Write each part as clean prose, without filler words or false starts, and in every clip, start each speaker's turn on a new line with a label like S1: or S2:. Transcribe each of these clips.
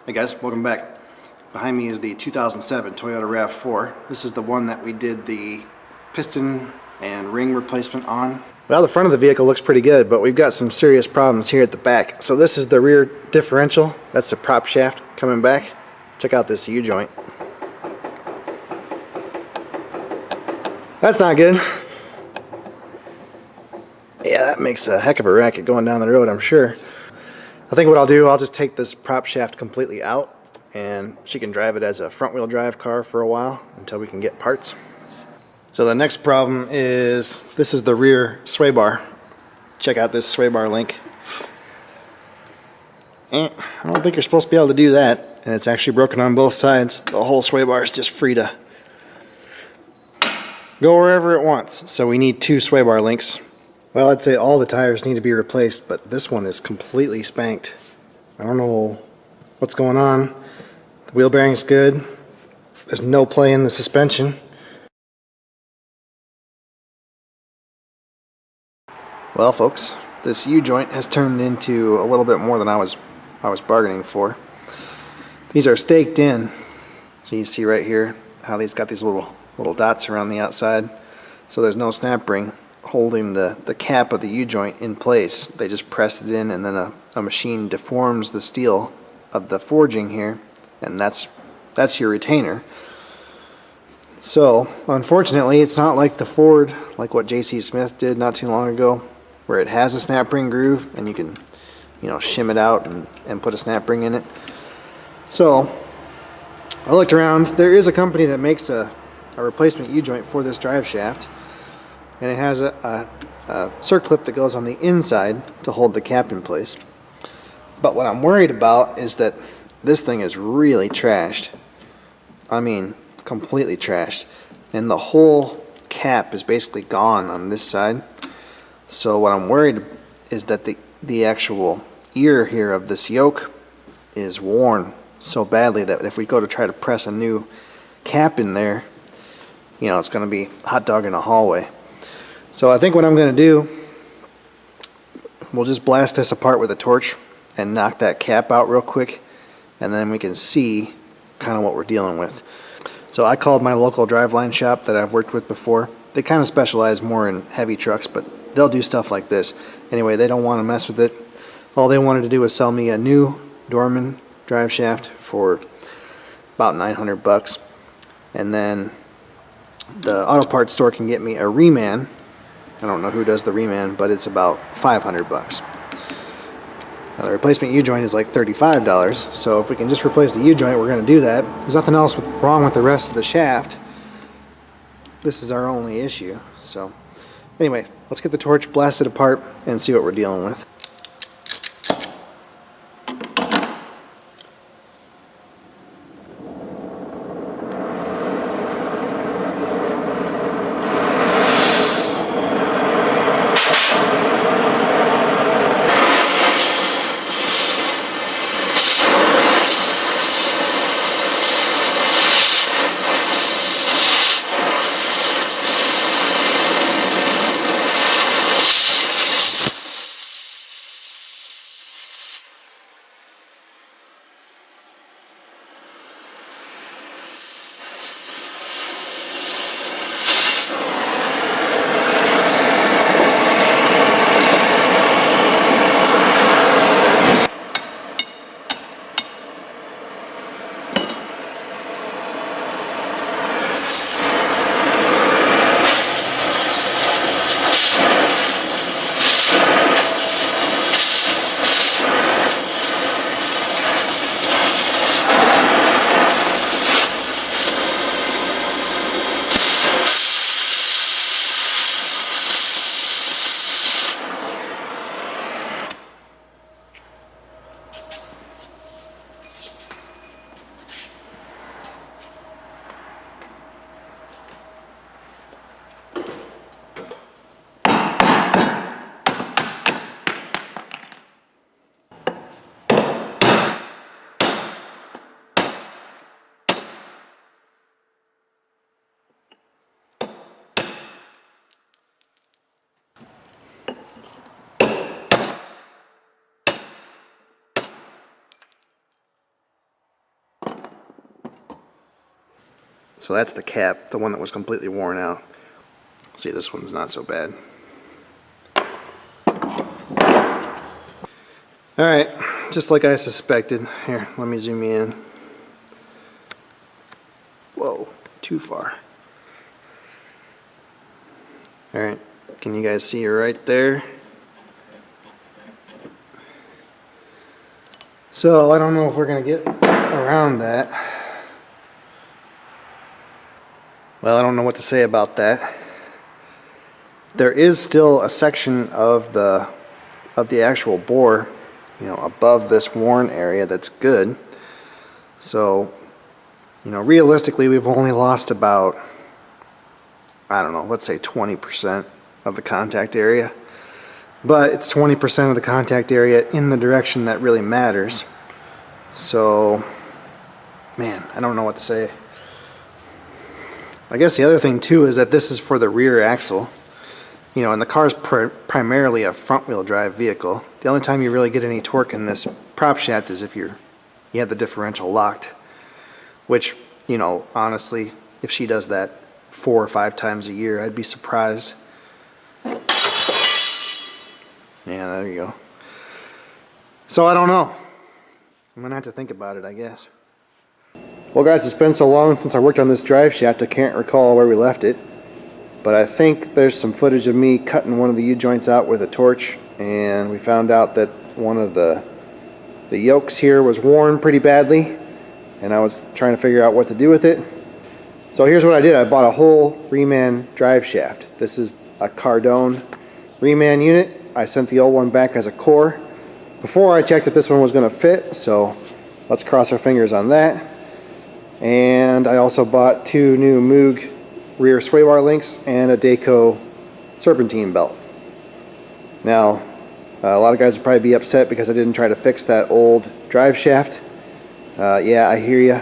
S1: Hey guys, welcome back. Behind me is the 2007 Toyota Rav4. This is the one that we did the piston and ring replacement on. Well, the front of the vehicle looks pretty good, but we've got some serious problems here at the back. So this is the rear differential. That's the prop shaft coming back. Check out this U-joint. That's not good. Yeah, that makes a heck of a racket going down the road, I'm sure. I think what I'll do, I'll just take this prop shaft completely out and she can drive it as a front-wheel drive car for a while until we can get parts. So the next problem is, this is the rear sway bar. Check out this sway bar link. I don't think you're supposed to be able to do that, and it's actually broken on both sides. The whole sway bar is just free to go wherever it wants. So we need two sway bar links. Well, I'd say all the tires need to be replaced, but this one is completely spanked. I don't know what's going on. The wheel bearing's good. There's no play in the suspension. Well, folks, this U-joint has turned into a little bit more than I was bargaining for. These are staked in. So you see right here how these got these little dots around the outside. So there's no snap ring holding the cap of the U-joint in place. They just press it in, and then a machine deforms the steel of the forging here, and that's your retainer. So unfortunately, it's not like the Ford, like what J.C. Smith did not too long ago, where it has a snap ring groove and you can, shim it out and put a snap ring in it. So I looked around. There is a company that makes a replacement U-joint for this drive shaft, and it has a circlip that goes on the inside to hold the cap in place. But what I'm worried about is that this thing is really trashed. I mean, completely trashed. And the whole cap is basically gone on this side. So what I'm worried is that the actual ear here of this yoke is worn so badly that if we go to try to press a new cap in there, it's going to be hot dog in a hallway. So I think what I'm going to do, we'll just blast this apart with a torch and knock that cap out real quick, and then we can see kind of what we're dealing with. So I called my local driveline shop that I've worked with before. They kind of specialize more in heavy trucks, but they'll do stuff like this. Anyway, they don't want to mess with it. All they wanted to do was sell me a new Dorman drive shaft for about $900, and then the auto parts store can get me a reman. I don't know who does the reman, but it's about $500. Now the replacement U-joint is like $35, so if we can just replace the U-joint, we're going to do that. There's nothing else wrong with the rest of the shaft. This is our only issue. So anyway, let's get the torch, blast it apart, and see what we're dealing with. So that's the cap, the one that was completely worn out. See, this one's not so bad. Alright, just like I suspected. Here, let me zoom in. Whoa, too far. Alright, can you guys see right there? So I don't know if we're going to get around that. Well, I don't know what to say about that. There is still a section of the actual bore, you know, above this worn area that's good. So, you know, realistically we've only lost about, I don't know, let's say 20% of the contact area. But it's 20% of the contact area in the direction that really matters. So, man, I don't know what to say. I guess the other thing too is that this is for the rear axle. You know, and the car's primarily a front-wheel drive vehicle. The only time you really get any torque in this prop shaft is if you have the differential locked. Which, you know, honestly, if she does that 4 or 5 times a year, I'd be surprised. Yeah, there you go. So I don't know. I'm gonna have to think about it, I guess. Well guys, it's been so long since I worked on this drive shaft, I can't recall where we left it. But I think there's some footage of me cutting one of the U-joints out with a torch, and we found out that one of the yokes here was worn pretty badly, and I was trying to figure out what to do with it. So here's what I did. I bought a whole reman drive shaft. This is a Cardone reman unit. I sent the old one back as a core. Before I checked if this one was going to fit, so let's cross our fingers on that. And I also bought 2 new Moog rear sway bar links and a Dayco Serpentine Belt. Now, a lot of guys would probably be upset because I didn't try to fix that old drive shaft. Yeah, I hear you.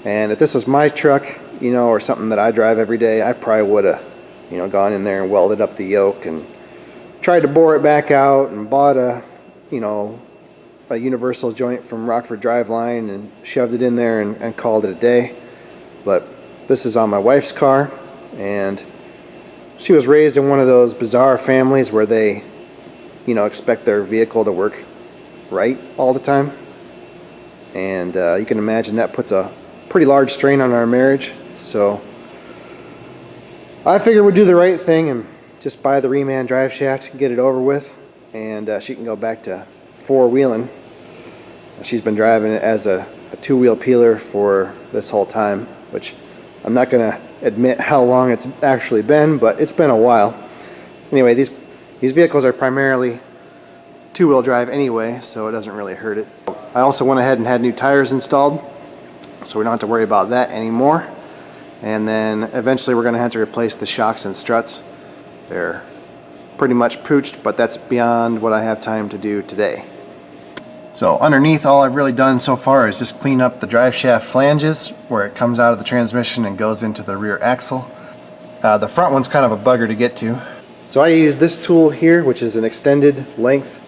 S1: And if this was my truck, you know, or something that I drive every day, I probably would have, you know, gone in there and welded up the yoke and tried to bore it back out and bought a, you know, a universal joint from Rockford Driveline and shoved it in there and called it a day. But this is on my wife's car, and she was raised in one of those bizarre families where they, you know, expect their vehicle to work right all the time. And you can imagine that puts a pretty large strain on our marriage. So I figured we'd do the right thing and just buy the reman drive shaft and get it over with, and she can go back to 4-wheeling. She's been driving it as a 2-wheel peeler for this whole time, which I'm not going to admit how long it's actually been, but it's been a while. Anyway, these vehicles are primarily 2-wheel drive anyway, so it doesn't really hurt it. I also went ahead and had new tires installed, so we don't have to worry about that anymore. And then eventually we're going to have to replace the shocks and struts. They're pretty much pooched, but that's beyond what I have time to do today. So underneath, all I've really done so far is just clean up the drive shaft flanges where it comes out of the transmission and goes into the rear axle. The front one's kind of a bugger to get to. So I use this tool here, which is an extended length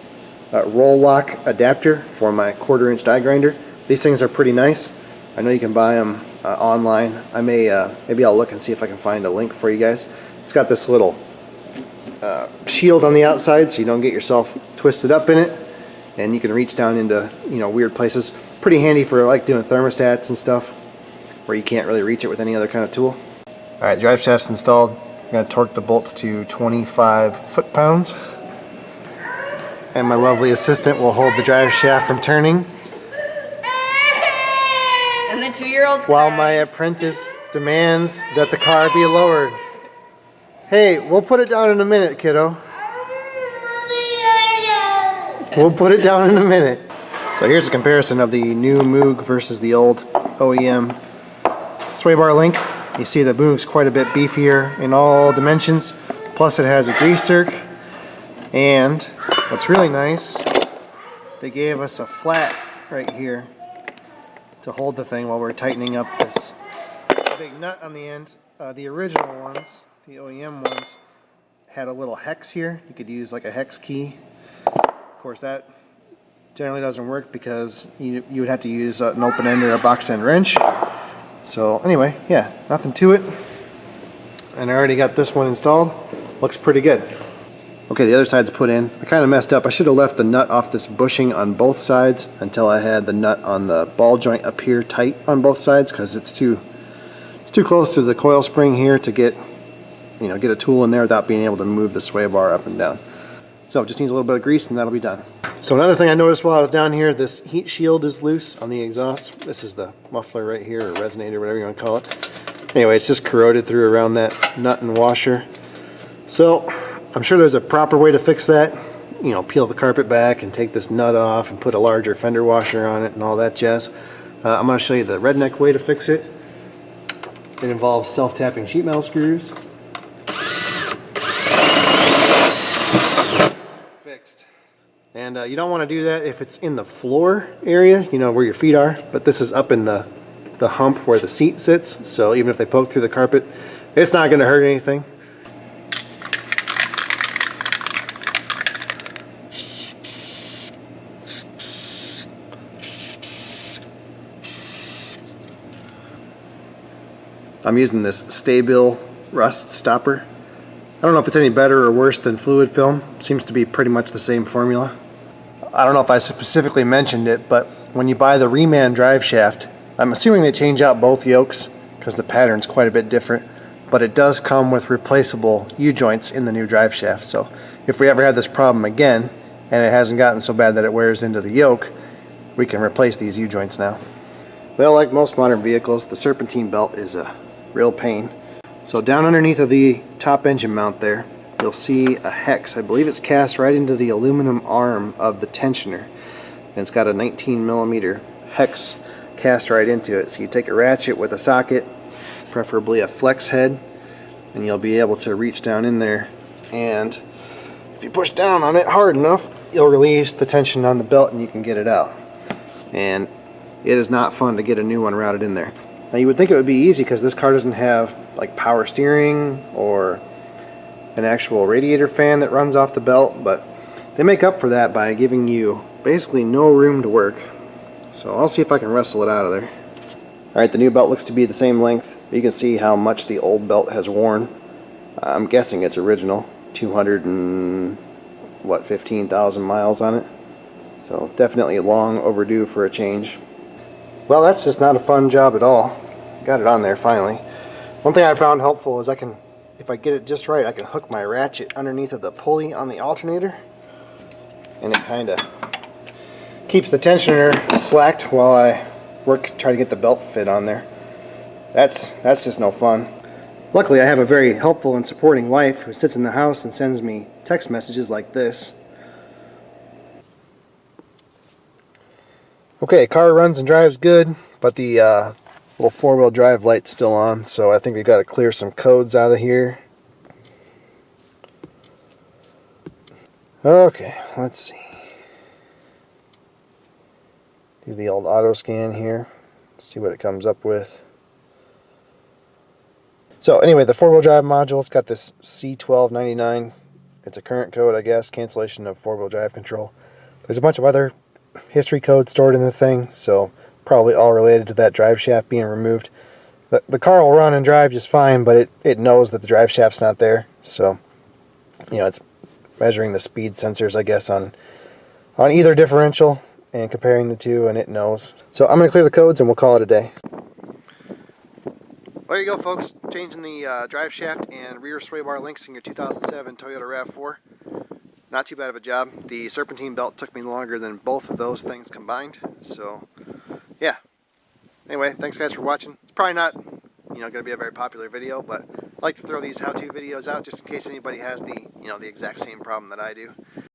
S1: roll lock adapter for my 1/4-inch die grinder. These things are pretty nice. I know you can buy them online. I may, maybe I'll look and see if I can find a link for you guys. It's got this little shield on the outside so you don't get yourself twisted up in it. And you can reach down into, you know, weird places. Pretty handy for like doing thermostats and stuff where you can't really reach it with any other kind of tool. Alright, drive shaft's installed. I'm going to torque the bolts to 25 foot-pounds. And my lovely assistant will hold the drive shaft from turning.
S2: And the 2-year-old's
S1: while my apprentice demands that the car be lowered. Hey, we'll put it down in a minute, kiddo. We'll put it down in a minute. So here's a comparison of the new Moog versus the old OEM sway bar link. You see the Moog's quite a bit beefier in all dimensions. Plus it has a grease zerk. And what's really nice, they gave us a flat right here to hold the thing while we're tightening up this big nut on the end. The original ones, the OEM ones, had a little hex here. You could use like a hex key. Of course, that generally doesn't work because you would have to use an open end or a box end wrench. So anyway, yeah, nothing to it. And I already got this one installed. Looks pretty good. Okay, the other side's put in. I kind of messed up. I should have left the nut off this bushing on both sides until I had the nut on the ball joint up here tight on both sides, because it's too close to the coil spring here to get a tool in there without being able to move the sway bar up and down. So it just needs a little bit of grease and that'll be done. So another thing I noticed while I was down here, this heat shield is loose on the exhaust. This is the muffler right here, or resonator, whatever you want to call it. Anyway, it's just corroded through around that nut and washer. So I'm sure there's a proper way to fix that. You know, peel the carpet back and take this nut off and put a larger fender washer on it and all that jazz. I'm going to show you the redneck way to fix it. It involves self-tapping sheet metal screws. Fixed. And you don't want to do that if it's in the floor area, you know, where your feet are, but this is up in the hump where the seat sits, so even if they poke through the carpet, it's not going to hurt anything. I'm using this Sta-Bil rust stopper. I don't know if it's any better or worse than fluid film. Seems to be pretty much the same formula. I don't know if I specifically mentioned it, but when you buy the reman drive shaft, I'm assuming they change out both yokes because the pattern's quite a bit different, but it does come with replaceable U-joints in the new drive shaft. So if we ever have this problem again and it hasn't gotten so bad that it wears into the yoke, we can replace these U-joints now. Well, like most modern vehicles, the Serpentine Belt is a real pain. So down underneath of the top engine mount there, you'll see a hex. I believe it's cast right into the aluminum arm of the tensioner. And it's got a 19mm hex cast right into it. So you take a ratchet with a socket, preferably a flex head, and you'll be able to reach down in there, and if you push down on it hard enough, you'll release the tension on the belt and you can get it out. And it is not fun to get a new one routed in there. Now you would think it would be easy because this car doesn't have like power steering or an actual radiator fan that runs off the belt, but they make up for that by giving you basically no room to work. So I'll see if I can wrestle it out of there. Alright, the new belt looks to be the same length. You can see how much the old belt has worn. I'm guessing it's original. 15,000 miles on it. So definitely long overdue for a change. Well, that's just not a fun job at all. Got it on there finally. One thing I found helpful is if I get it just right, I can hook my ratchet underneath of the pulley on the alternator, and it kind of keeps the tensioner slacked while I try to get the belt fit on there. That's just no fun. Luckily, I have a very helpful and supporting wife who sits in the house and sends me text messages like this. Okay, car runs and drives good, but the little four-wheel drive light's still on, so I think we've got to clear some codes out of here. Okay, let's see. Do the old auto scan here, see what it comes up with. So anyway, the four-wheel drive module, it's got this C1299. It's a current code, I guess, cancellation of four-wheel drive control. There's a bunch of other history code stored in the thing, so probably all related to that drive shaft being removed. The car will run and drive just fine, but it knows that the drive shaft's not there, so you know, it's measuring the speed sensors, I guess, on either differential and comparing the two, and it knows. So I'm going to clear the codes and we'll call it a day. There you go, folks. Changing the drive shaft and rear sway bar links in your 2007 Toyota Rav4. Not too bad of a job. The Serpentine Belt took me longer than both of those things combined. So, yeah. Anyway, thanks guys for watching. It's probably not, going to be a very popular video, but I like to throw these how-to videos out just in case anybody has the exact same problem that I do.